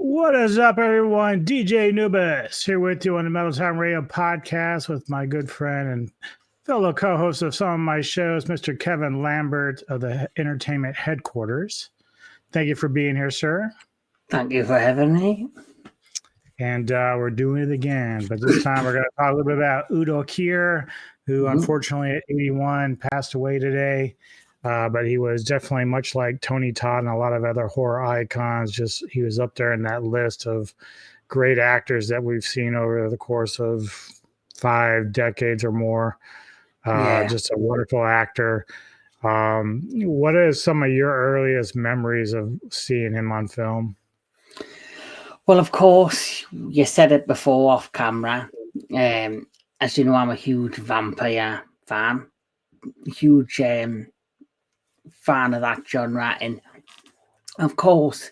What is up, everyone? DJ Nubis here with you on the Metal Time Radio podcast with my good friend and fellow co-host of some of my shows, Mr. Kevin Lambert of the Entertainment Headquarters. Thank you for being here, sir. Thank you for having me. And we're doing it again, but this time we're going to talk a little bit about Udo Kier, who unfortunately at 81 passed away today. But he was definitely much like Tony Todd and a lot of other horror icons. Just he was up there in that list of great actors that we've seen over the course of 5 decades or more. Just a wonderful actor. What is some of your earliest memories of seeing him on film? Well, of course, you said it before off camera. As you know, I'm a huge vampire fan. Huge fan of that genre. And of course,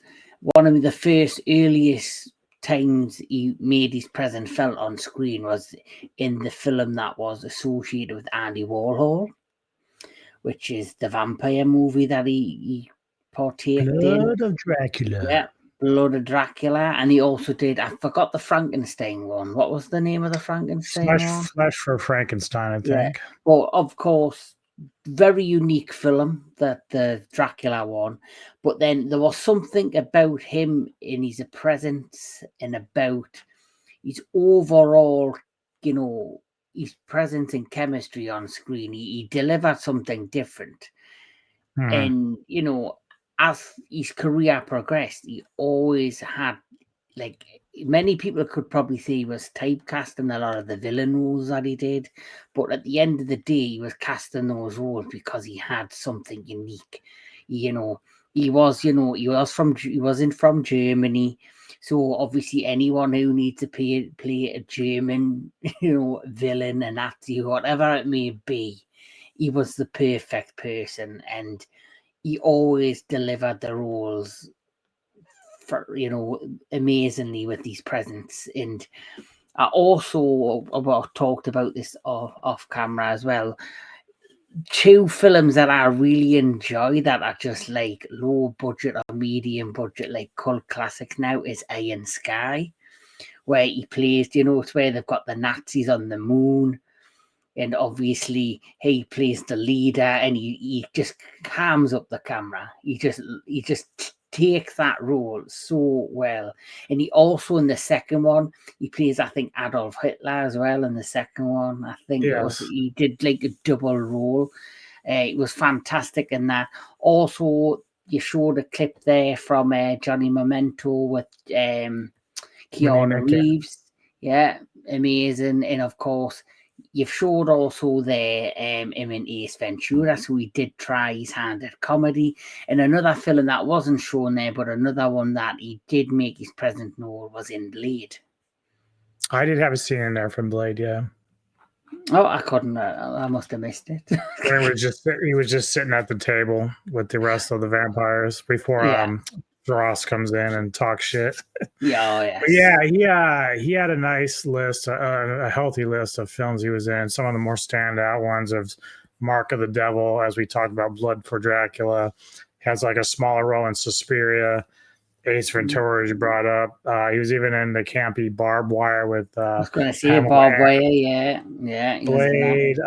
one of the first earliest times he made his presence felt on screen was in the film that was associated with Andy Warhol, which is the vampire movie that he partaked in. Blood of Dracula. Yeah, Blood of Dracula. And he also did, I forgot the Frankenstein one. What was the name of the Frankenstein one? Flesh for Frankenstein, I think. Yeah. Well, of course, very unique film, that the Dracula one. But then there was something about him in his presence and about his overall, his presence and chemistry on screen. He delivered something different. And, as his career progressed, he always had, many people could probably say he was typecast in a lot of the villain roles that he did. But at the end of the day, he was cast in those roles because he had something unique. He was from Germany. So obviously anyone who needs to play a German, villain, a Nazi, whatever it may be, he was the perfect person. And he always delivered the roles amazingly with his presence. And I also talked about this off camera as well. 2 films that I really enjoy that are just like low budget or medium budget, like cult classics now, is Iron Sky, where he plays, it's where they've got the Nazis on the moon. And obviously he plays the leader, and he just calms up the camera. He just takes that role so well. And he also, in the second one, he plays, I think, Adolf Hitler as well in the second one. I think he did like a double role. It was fantastic in that. Also, you showed a clip there from Johnny Memento with Keanu Reeves. Yeah, amazing. And of course, you've showed also there him in Ace Ventura, so he did try his hand at comedy. And another film that wasn't shown there, but another one that he did make his presence known, was in Blade. I did have a scene in there from Blade, yeah. Oh, I couldn't. I must have missed it. He was just sitting at the table with the rest of the vampires before Ross comes in and talks shit. Yeah, he had a nice list, a healthy list of films he was in. Some of the more standout ones of Mark of the Devil, as we talked about, Blood for Dracula. Has like a smaller role in Suspiria. Ace Ventura, you brought up. He was even in the campy Barbed Wire with. I was going to say Barbed Wire, yeah. Blade,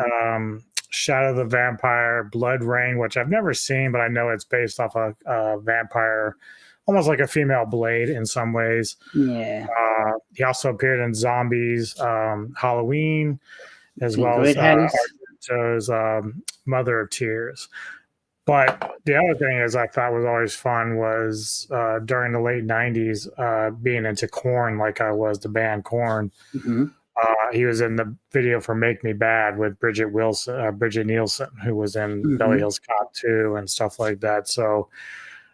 Shadow of the Vampire, Blood Rain, which I've never seen, but I know it's based off a vampire, almost like a female Blade in some ways. Yeah. He also appeared in Zombies, Halloween, as well as Argento's Mother of Tears. But the other thing is I thought was always fun was during the late 90s, being into Korn like I was, the band Korn. Mm-hmm. He was in the video for Make Me Bad with Bridget Nielsen, who was in Beverly Hills Cop 2 and stuff like that. So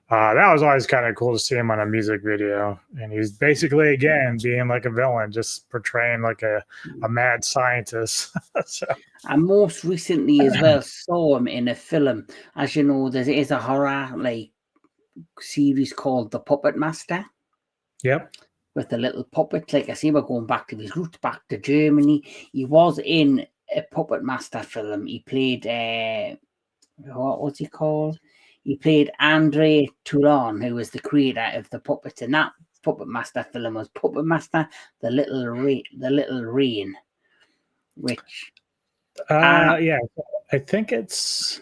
that was always kind of cool to see him on a music video. And he's basically, again, being like a villain, just portraying like a mad scientist. So. I most recently as well saw him in a film. As you know, there is a horror series called The Puppet Master. Yep. With the little puppet. Like I say, we're going back to his roots, back to Germany. He was in a Puppet Master film. He played, what was he called? He played Andre Toulon, who was the creator of the puppets. And that Puppet Master film was Puppet Master, the Little Rain, which yeah, I think it's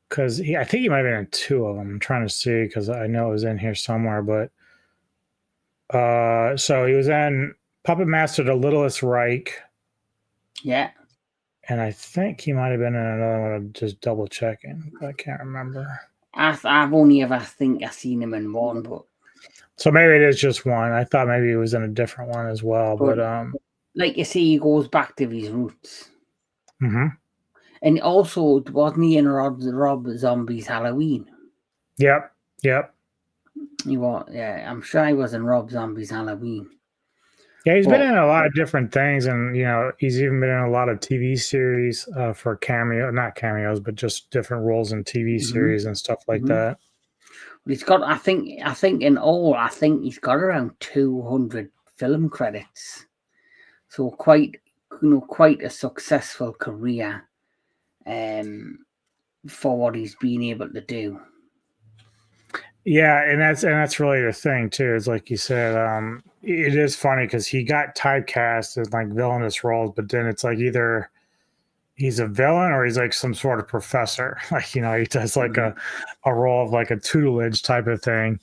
because I think he might have been in two of them. I'm trying to see because I know it was in here somewhere, but so he was in Puppet Master, The Littlest Reich. Yeah. And I think he might have been in another one. I'm just double checking. I can't remember. I've only ever think I've seen him in one, but so maybe it is just one. I thought maybe he was in a different one as well. But like you say, he goes back to his roots. Mm-hmm. And also, wasn't he in Rob Zombie's Halloween? Yep. He was, yeah. I'm sure he was in Rob Zombie's Halloween. Yeah, he's been in a lot of different things, and he's even been in a lot of TV series for not cameos, but just different roles in TV series and stuff like that. He's got, I think in all, I think he's got around 200 film credits. So quite a successful career, for what he's been able to do. Yeah, and that's really the thing too. Is like you said, it is funny because he got typecast as like villainous roles, but then it's like either he's a villain or he's like some sort of professor. Like he does like a role of like a tutelage type of thing.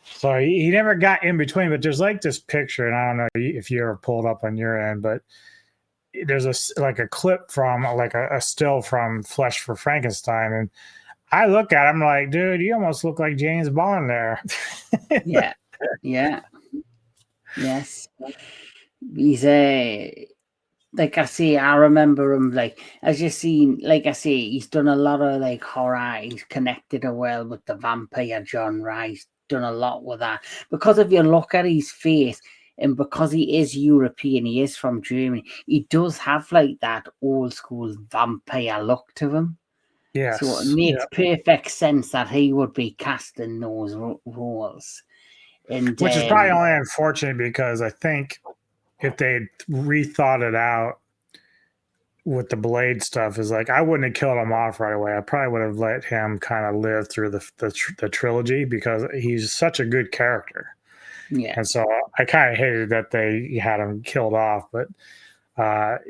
So he never got in between. But there's like this picture, and I don't know if you ever pulled up on your end, but there's a clip from like a still from Flesh for Frankenstein, and I look at him like, dude, you almost look like James Bond there. Yeah. Yes. He's like I say, I remember him like as you seen, like I say, he's done a lot of like horror. He's connected well with the vampire genre. He's done a lot with that. Because if you look at his face, and because he is European, he is from Germany, he does have like that old school vampire look to him. Yes. So it makes perfect sense that he would be cast in those roles. And which is probably only unfortunate because I think if they rethought it out with the Blade stuff, is like I wouldn't have killed him off right away. I probably would have let him kind of live through the trilogy because he's such a good character. Yeah. And so I kind of hated that they had him killed off, but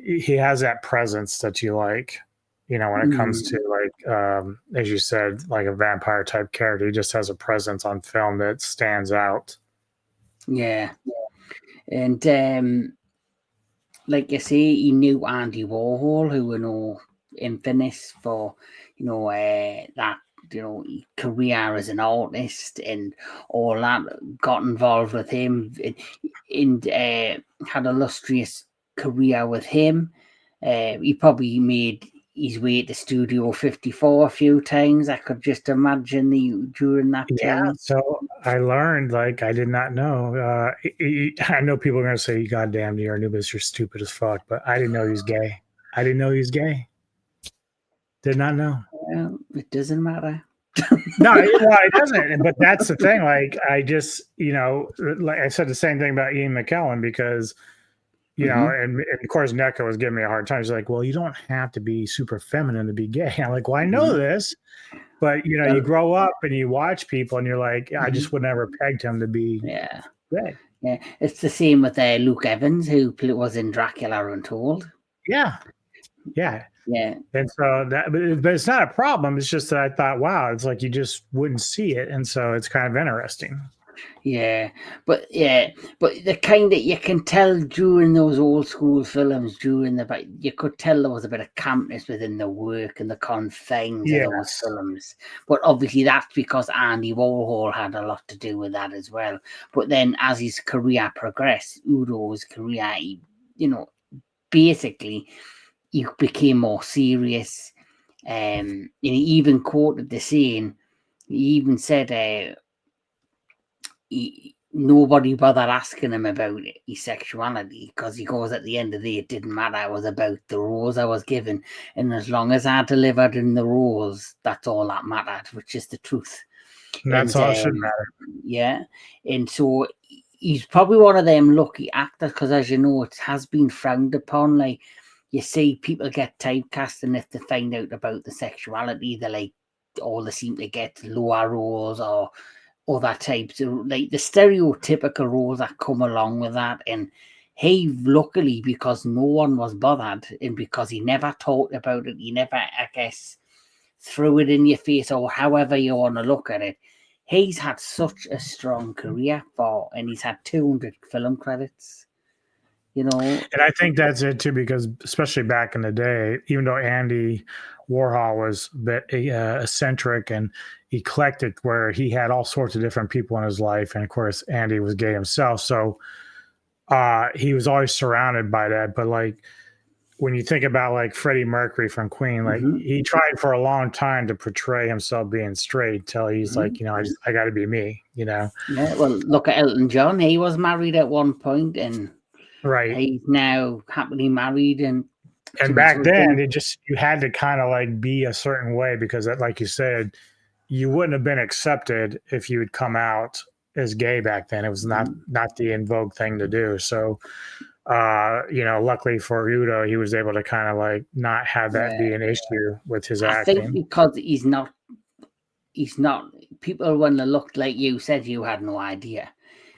he has that presence that you like. When it comes to like, as you said, like a vampire type character, he just has a presence on film that stands out. Yeah. And like you say, he knew Andy Warhol, who were infamous for, that, career as an artist and all that, got involved with him and had an illustrious career with him. He probably made his way to Studio 54 a few times. I could just imagine during that time. So I learned, like, I did not know. I know people are going to say, "You goddamn New Anubis, you're stupid as fuck," but I didn't know he was gay. Did not know. Well, it doesn't matter. No, it doesn't. But that's the thing. Like, I just, like I said the same thing about Ian McKellen because, and of course, NECA was giving me a hard time. He's like, well, you don't have to be super feminine to be gay. I'm like, well, I know this. But, you grow up and you watch people and you're like, I just would never pegged him to be gay. Yeah, it's the same with Luke Evans, who was in Dracula Untold. Yeah. And so but it's not a problem. It's just that I thought, wow, it's like you just wouldn't see it. And so it's kind of interesting. Yeah, but the kind that you can tell during those old school films, you could tell there was a bit of campness within the work and the confines of those films. But obviously that's because Andy Warhol had a lot to do with that as well. But then as his career progressed, Udo's career, basically he became more serious. And he even quoted the saying, he even said, nobody bothered asking him about his sexuality because he goes, at the end of the day, it didn't matter. It was about the roles I was given, and as long as I delivered in the roles, that's all that mattered, which is the truth. And that's all that should matter. Yeah, and so he's probably one of them lucky actors because, as you know, it has been frowned upon. Like you see, people get typecast, and if they find out about the sexuality, they seem to get lower roles or other types of, like, the stereotypical roles that come along with that. And he, luckily, because no one was bothered and because he never talked about it, he never, I guess, threw it in your face, or however you want to look at it, he's had such a strong career and he's had 200 film credits, you know. And I think that's it too, because especially back in the day, even though Andy Warhol was a bit eccentric and eclectic, where he had all sorts of different people in his life, and of course Andy was gay himself, so he was always surrounded by that. But like when you think about like Freddie Mercury from Queen, like he tried for a long time to portray himself being straight till he's like, I got to be me, Yeah, well, look at Elton John. He was married at one point, and right. he's now happily married. And back then, you had to kind of like be a certain way, because like you said, you wouldn't have been accepted if you had come out as gay back then. It was not the in vogue thing to do. So luckily for Udo, he was able to kind of like not have that be an issue with his acting. I think because he's not, people, when they looked, like you said, you had no idea,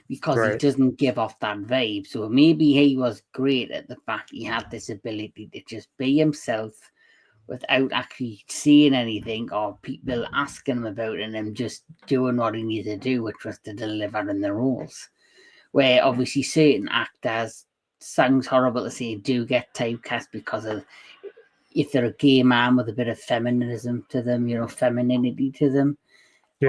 because he doesn't give off that vibe. So maybe he was great at the fact he had this ability to just be himself without actually saying anything or people asking him about it, and him just doing what he needed to do, which was to deliver in the roles. Where obviously certain actors, sounds horrible to say, do get typecast because of, if they're a gay man with a bit of feminism to them, femininity to them,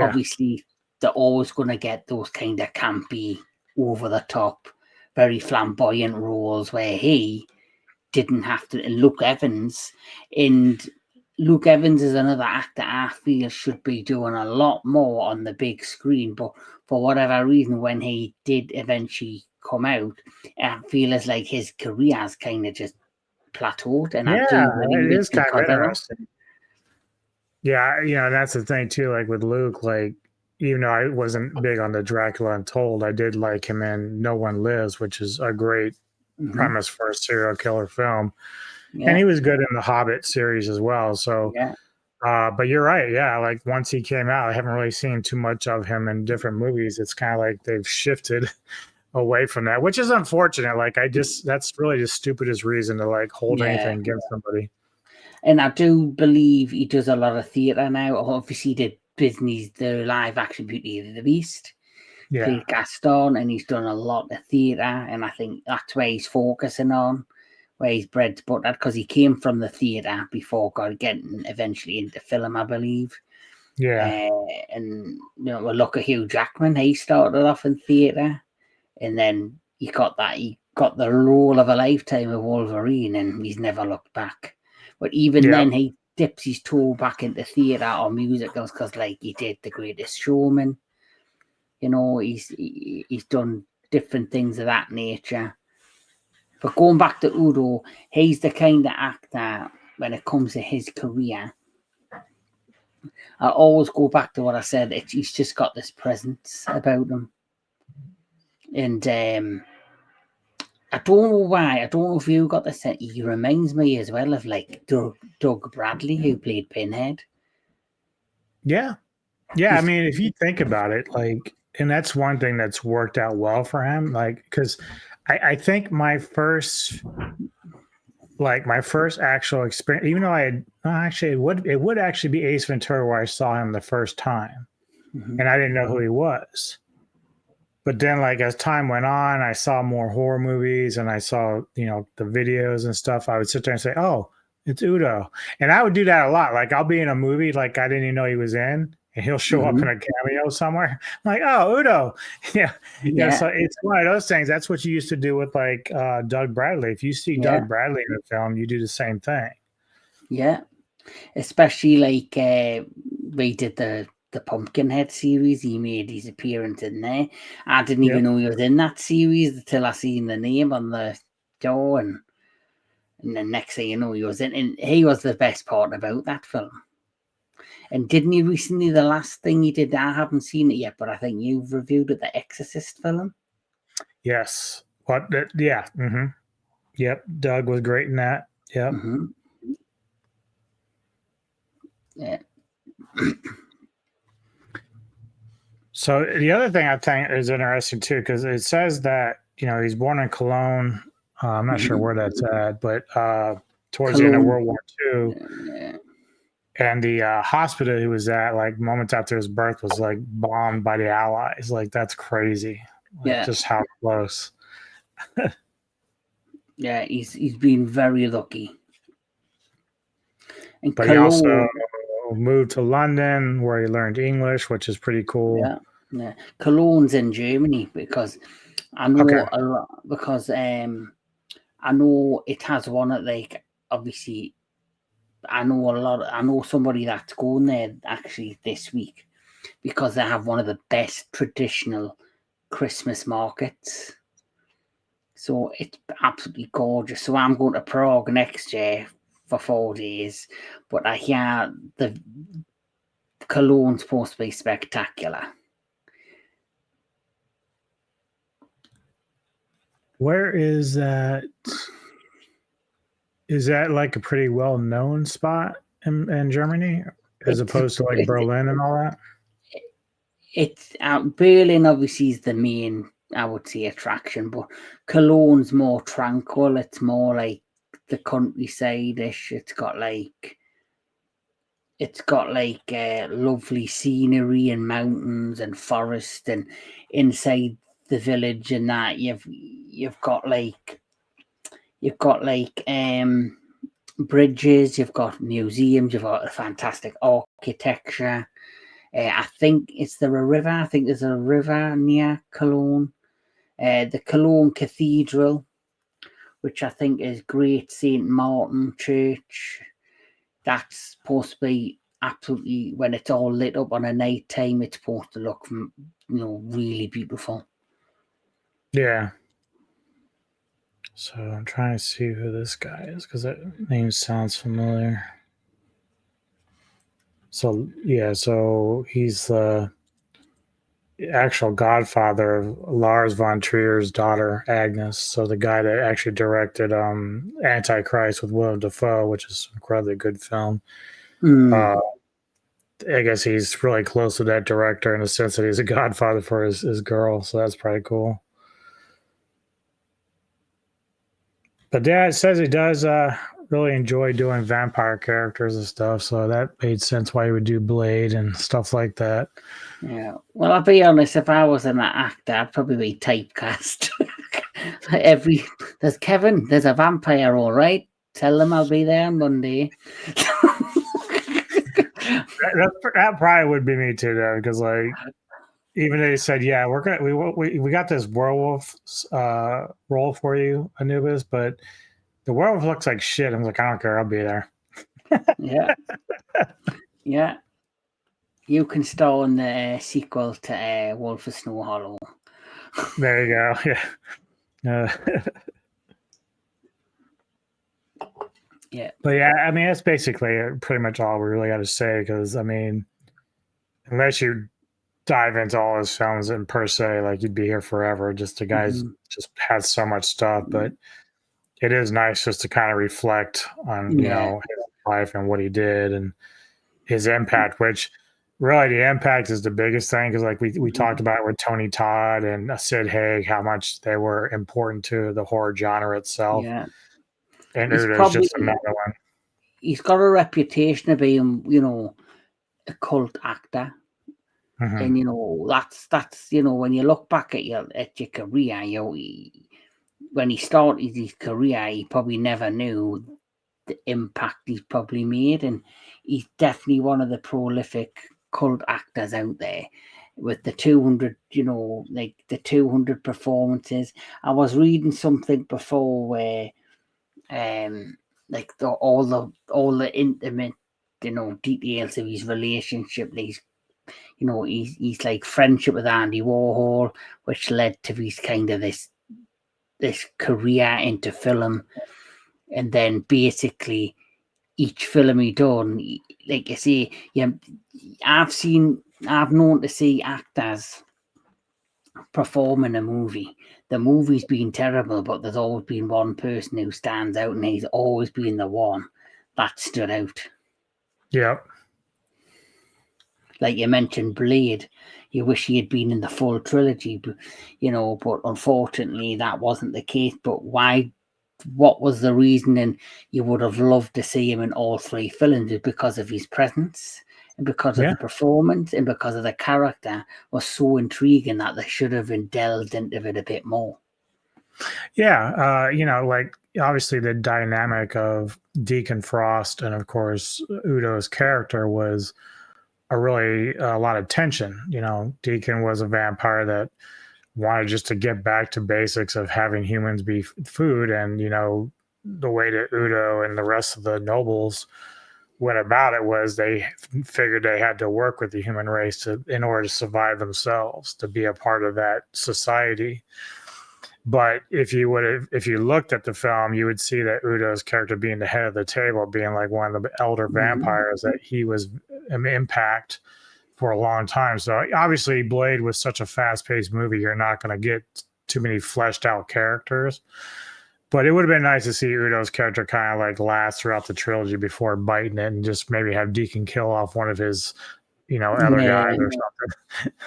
obviously they're always going to get those kind of campy, over the top, very flamboyant roles, where he didn't have to. And Luke Evans is another actor I feel should be doing a lot more on the big screen, but for whatever reason, when he did eventually come out, I feel as like his career has kind of just plateaued, and I do believe it is kind of interesting. Yeah, that's the thing too. Like with Luke, like even though I wasn't big on the Dracula Untold, I did like him in No One Lives, which is a great premise for a serial killer film. And he was good in the Hobbit series as well. So, but you're right. Yeah, like once he came out, I haven't really seen too much of him in different movies. It's kind of like they've shifted away from that, which is unfortunate. Like that's really the stupidest reason to like hold anything against somebody. And I do believe he does a lot of theatre now. Obviously, he did Disney's the live action Beauty and the Beast. Played Gaston, and he's done a lot of theatre, and I think that's where he's focusing on, where he's bread's buttered, because he came from the theatre before getting eventually into film, I believe. And we'll look at Hugh Jackman. He started off in theatre, and then he got the role of a lifetime of Wolverine, and he's never looked back. But even then, he dips his toe back into theatre or musicals, because like he did The Greatest Showman. He's done different things of that nature. But going back to Udo, he's the kind of actor, when it comes to his career, I always go back to what I said. He's just got this presence about him. And I don't know why. I don't know if you got the sense. He reminds me as well of like Doug Bradley, who played Pinhead. Yeah. I mean, if you think about it, like, and that's one thing that's worked out well for him. Like, because I think my first actual experience, even though it would actually be Ace Ventura where I saw him the first time, and I didn't know who he was. But then, like, as time went on, I saw more horror movies and I saw, the videos and stuff. I would sit there and say, oh, it's Udo. And I would do that a lot. Like, I'll be in a movie like I didn't even know he was in, and he'll show up in a cameo somewhere. I'm like, oh, Udo. Yeah. So it's one of those things. That's what you used to do with like Doug Bradley. If you see Doug Bradley in a film, you do the same thing. Yeah. Especially like we did the Pumpkinhead series. He made his appearance in there. I didn't even know he was in that series until I seen the name on the door, and the next thing you know, he was in. And he was the best part about that film. And didn't he recently, the last thing he did, I haven't seen it yet, but I think you've reviewed it, the Exorcist film. Yes. Yeah. Yep. Doug was great in that. Yep. Yeah. So the other thing I think is interesting too, because it says that he's born in Cologne. I'm not sure where that's at, but towards the end of Cologne. World War II, Yeah. and the hospital he was at, like moments after his birth, was like bombed by the Allies. Like that's crazy. Like just how close. Yeah, he's been very lucky. And But Cologne, he also moved to London where he learned English, which is pretty cool. Yeah. Cologne's in Germany because I know a lot, because I know it has one at, like, obviously I know somebody that's going there actually this week because they have one of the best traditional Christmas markets. So it's absolutely gorgeous. So I'm going to Prague next year for 4 days, but I hear the Cologne's supposed to be spectacular. Where is that? Is that like a pretty well-known spot in Germany, as opposed to like Berlin and all that? It's Berlin obviously is the main, I would say, attraction, but Cologne's more tranquil. It's more like the countryside-ish. It's got lovely scenery and mountains and forest, and inside the village and that you've got bridges, you've got museums, you've got fantastic architecture. I think it's there a river. I think there's a river near Cologne. The Cologne Cathedral, which I think is Great Saint Martin Church. That's supposed to be absolutely, when it's all lit up on a night time, it's supposed to look, really beautiful. Yeah. So I'm trying to see who this guy is because that name sounds familiar. So yeah, so he's the actual godfather of Lars von Trier's daughter Agnes. So the guy that actually directed Antichrist with Willem Dafoe, which is an incredibly good film. I guess he's really close to that director in the sense that he's a godfather for his girl. So that's pretty cool. But yeah, it says he does really enjoy doing vampire characters and stuff. So that made sense why he would do Blade and stuff like that. Yeah. Well, I'll be honest, if I was an actor, I'd probably be typecast. There's Kevin, there's a vampire, all right. Tell them I'll be there on Monday. That probably would be me too, though, because like even they said, yeah, we got this werewolf role for you, Anubis, but the werewolf looks like shit. I'm like, I don't care, I'll be there. Yeah. You can star in the sequel to Wolf of Snow Hollow. There you go. Yeah. Yeah. But yeah, I mean, that's basically pretty much all we really got to say, because I mean, unless you dive into all his films and per se, like you'd be here forever. Just the guy's just has so much stuff, but it is nice just to kind of reflect on his life and what he did and his impact, which really the impact is the biggest thing, because like we talked about with Tony Todd and Sid Haig, how much they were important to the horror genre itself. Yeah. And Udo's just another one. He's got a reputation of being, a cult actor. And that's when you look back at your career, when he started his career, he probably never knew the impact he's probably made, and he's definitely one of the prolific cult actors out there with the 200, like the 200 performances. I was reading something before where like all the intimate details of his relationship, he's like friendship with Andy Warhol, which led to his kind of this career into film. And then basically each film he done, like I say, I've known to see actors perform in a movie. The movie's been terrible, but there's always been one person who stands out, and he's always been the one that stood out. Yeah. like you mentioned, Blade. You wish he had been in the full trilogy, but unfortunately that wasn't the case. But why? What was the reasoning? You would have loved to see him in all three films because of his presence and because of the performance and because of the character was so intriguing that they should have delved into it a bit more. Yeah, like obviously the dynamic of Deacon Frost and of course Udo's character was a lot of tension. Deacon was a vampire that wanted just to get back to basics of having humans be food, and the way that Udo and the rest of the nobles went about it was they figured they had to work with the human race in order to survive themselves, to be a part of that society. But if you looked at the film, you would see that Udo's character being the head of the table, being like one of the elder vampires, that he was an impact for a long time. So obviously Blade was such a fast-paced movie, you're not going to get too many fleshed out characters. But it would have been nice to see Udo's character kind of like last throughout the trilogy before biting it, and just maybe have Deacon kill off one of his, other guys or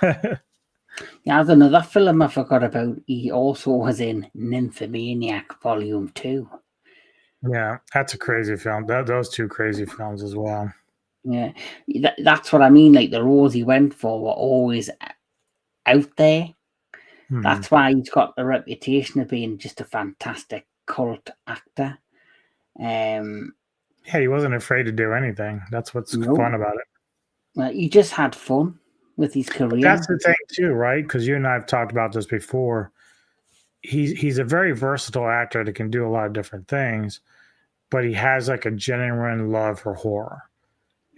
something. Yeah, there's another film I forgot about. He also was in Nymphomaniac Volume 2. Yeah, that's a crazy film. Those two crazy films as well. Yeah, that's what I mean. Like the roles he went for were always out there. Mm-hmm. That's why he's got the reputation of being just a fantastic cult actor. Yeah, he wasn't afraid to do anything. That's what's fun about it. He just had fun with his career. But that's the thing too, right? Because you and I have talked about this before. He's a very versatile actor that can do a lot of different things, but he has like a genuine love for horror.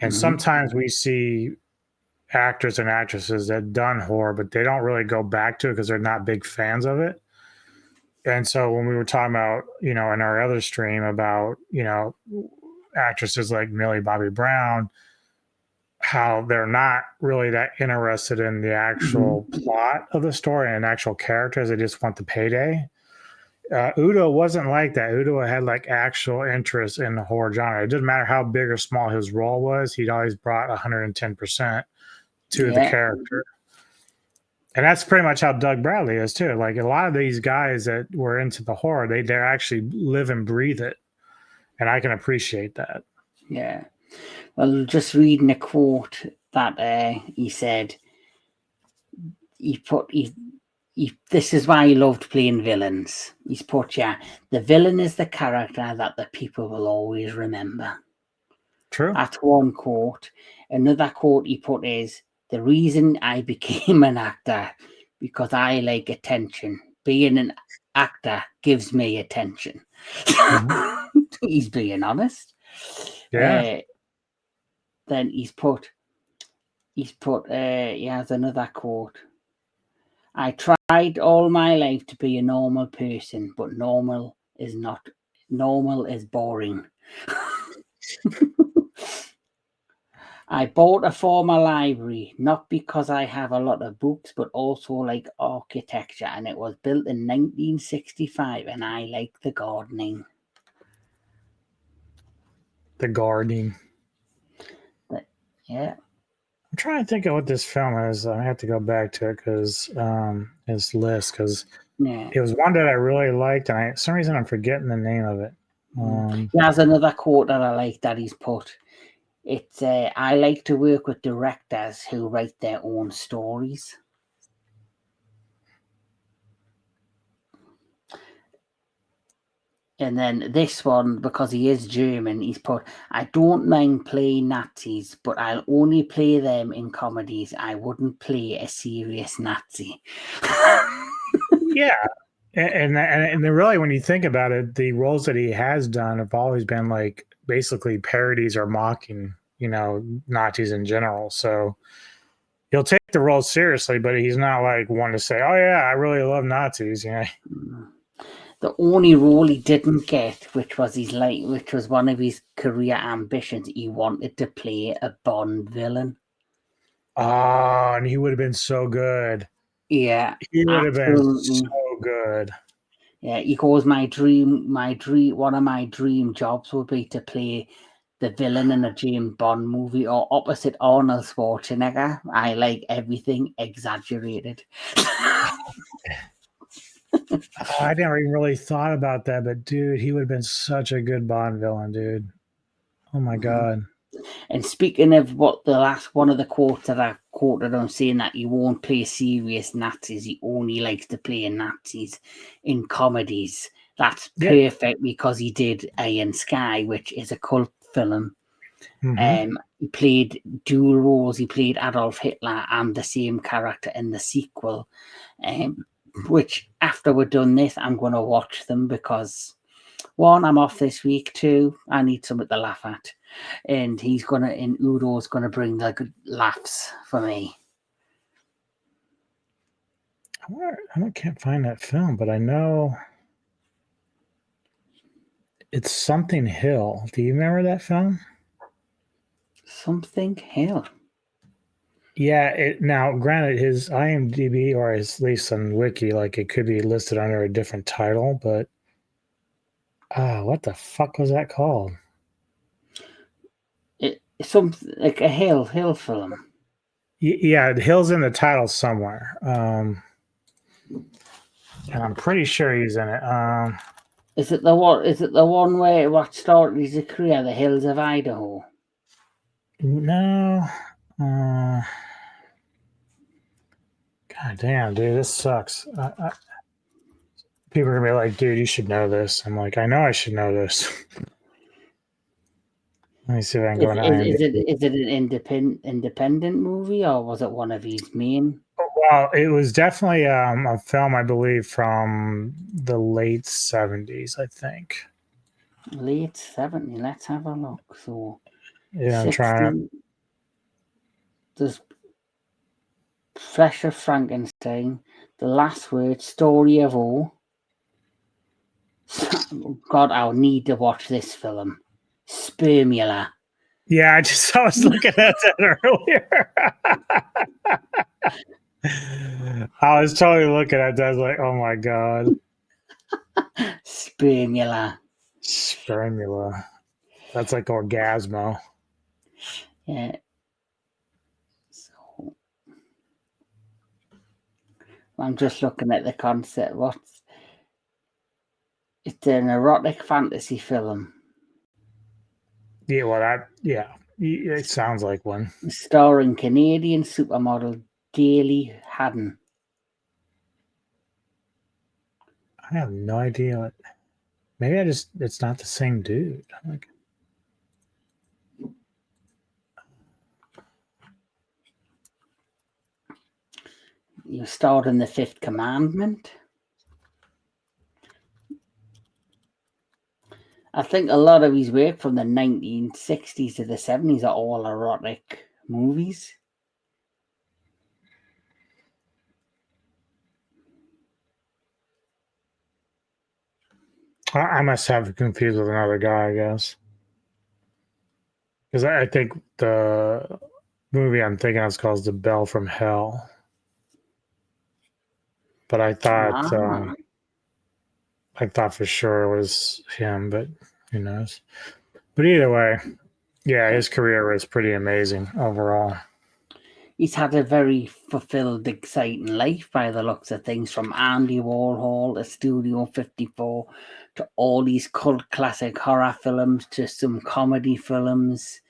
And sometimes we see actors and actresses that done horror, but they don't really go back to it because they're not big fans of it. And so when we were talking about, in our other stream about, actresses like Millie Bobby Brown, how they're not really that interested in the actual plot of the story and actual characters. They just want the payday. Udo wasn't like that. Udo had like actual interest in the horror genre. It didn't matter how big or small his role was. He'd always brought 110% to the character. And that's pretty much how Doug Bradley is too. Like a lot of these guys that were into the horror, they actually live and breathe it. And I can appreciate that. Yeah. Well, just reading a quote that he said, this is why he loved playing villains. He's put, the villain is the character that the people will always remember. True. That's one quote. Another quote he put is, the reason I became an actor, because I like attention. Being an actor gives me attention. He's being honest. Yeah. Then he has another quote. I tried all my life to be a normal person, but normal is boring. I bought a former library, not because I have a lot of books, but also like architecture, and it was built in 1965, and I like the gardening. The gardening. Yeah. I'm trying to think of what this film is. I have to go back to it because his list, because it was one that I really liked, and for some reason I'm forgetting the name of it. There's another quote that I like that he's put. It's I like to work with directors who write their own stories. And then this one, because he is German, he's put, I don't mind playing Nazis, but I'll only play them in comedies. I wouldn't play a serious Nazi. Yeah. And really, when you think about it, the roles that he has done have always been like basically parodies or mocking, Nazis in general. So he'll take the role seriously, but he's not like one to say, oh yeah, I really love Nazis. The only role he didn't get, which was one of his career ambitions, he wanted to play a Bond villain. Oh, and he would have been so good. Yeah, he would have been so good. Yeah, he goes, one of my dream jobs would be to play the villain in a James Bond movie or opposite Arnold Schwarzenegger. I like everything exaggerated. I never even really thought about that, but dude, he would have been such a good Bond villain, dude. Oh my god. And speaking of what the last one of the quotes that I quoted on saying that he won't play serious Nazis, he only likes to play Nazis in comedies. That's perfect because he did Iron Sky, which is a cult film. He played dual roles. He played Adolf Hitler and the same character in the sequel. Which after we're done this, I'm going to watch them because one, I'm off this week. Two, I need something to laugh at, and Udo's gonna bring the good laughs for me. I can't find that film, but I know it's Something Hill. Do you remember that film? Something Hill. Yeah. Now, granted, his IMDb or at least on Wiki, like it could be listed under a different title, but what the fuck was that called? It's something like a hill film. Yeah, the Hill's in the title somewhere. And I'm pretty sure he's in it. Is it the one where what started his career, The Hills of Idaho? No. God damn, dude, this sucks. People are gonna be like, dude, you should know this. I'm like, I know I should know this. Let me see if I can go into IMDb. Is it an independent movie or was it one of his main? Well, it was definitely a film, I believe, from the late 70s, I think. Late 70s. Let's have a look. So, yeah, I'm trying. There's Flesh of Frankenstein, The Last Word, Story of O. God, I'll need to watch this film. Spermula. Yeah, I was looking at that earlier. I was totally looking at that. I was like, oh my god. Spermula. Spermula. That's like Orgasmo. Yeah. So I'm just looking at the concept. It's an erotic fantasy film. Yeah, well, it sounds like one. Starring Canadian supermodel Gaily Haddon. I have no idea. Maybe it's not the same dude. You starred in The Fifth Commandment. I think a lot of his work from the 1960s to the 70s are all erotic movies. I must have confused with another guy, I guess. Because I think the movie I'm thinking of is called The Bell from Hell. But I thought for sure it was him, but who knows? But either way, yeah, his career was pretty amazing overall. He's had a very fulfilled, exciting life by the looks of things, from Andy Warhol to Studio 54 to all these cult classic horror films to some comedy films.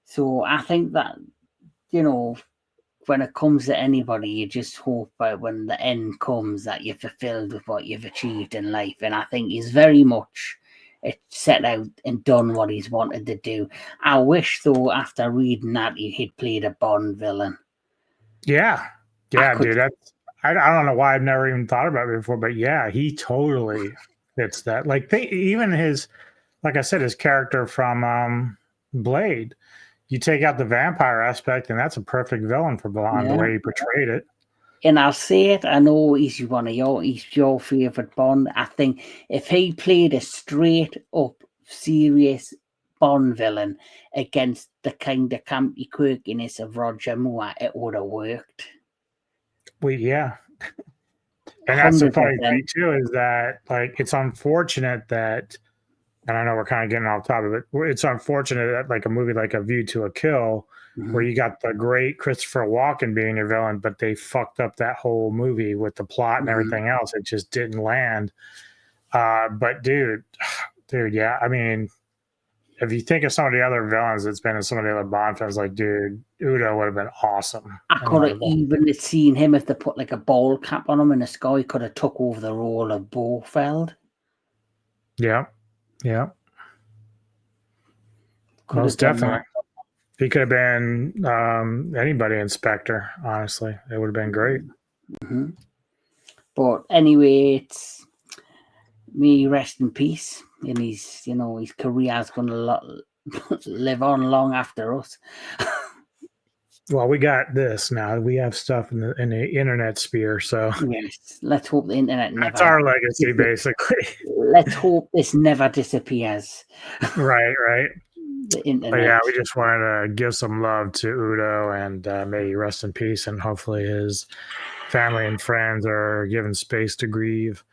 So I think that, when it comes to anybody, you just hope that when the end comes that you're fulfilled with what you've achieved in life. And I think he's very much set out and done what he's wanted to do. I wish, though, after reading that, he'd played a Bond villain. Yeah, dude. I don't know why I've never even thought about it before, but yeah, he totally fits that. Like even his, like I said, his character from Blade. You take out the vampire aspect, and that's a perfect villain for Bond, the way he portrayed it. And I'll say it, I know he's your favorite Bond. I think if he played a straight up serious Bond villain against the kind of campy quirkiness of Roger Moore, it would have worked. Well, yeah. And that's the funny thing too, is that like it's unfortunate that and I know we're kind of getting off topic, but it's unfortunate that like a movie like A View to a Kill, where you got the great Christopher Walken being your villain, but they fucked up that whole movie with the plot and everything else. It just didn't land. But dude, yeah, I mean, if you think of some of the other villains that's been in some of the other Bond films, like, dude, Udo would have been awesome. I could have even seen him if they put like a ball cap on him in the sky. He could have took over the role of Blofeld. Yeah. Most definitely. He could have been anybody Inspector, honestly. It would have been great. But anyway, it's me rest in peace. And his career is going to live on long after us. Well, we got this now. We have stuff in the internet sphere, so yes, let's hope the internet never. That's our legacy, basically. Let's hope this never disappears. Right. The internet. But yeah, we just wanted to give some love to Udo, and may he rest in peace, and hopefully his family and friends are given space to grieve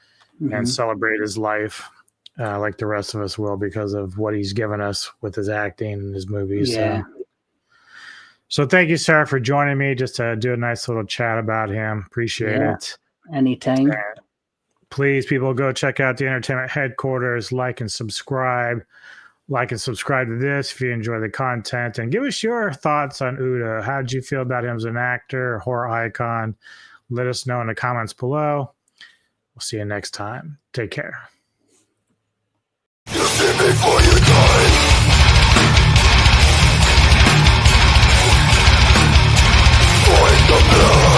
and celebrate his life, like the rest of us will, because of what he's given us with his acting and his movies. Yeah. So thank you, Sarah, for joining me just to do a nice little chat about him. Appreciate it. Anytime. And please, people, go check out the Entertainment Headquarters. Like and subscribe to this if you enjoy the content, and give us your thoughts on Udo. How did you feel about him as an actor, horror icon? Let us know in the comments below. We'll see you next time. Take care. You see before you die. Find the blood.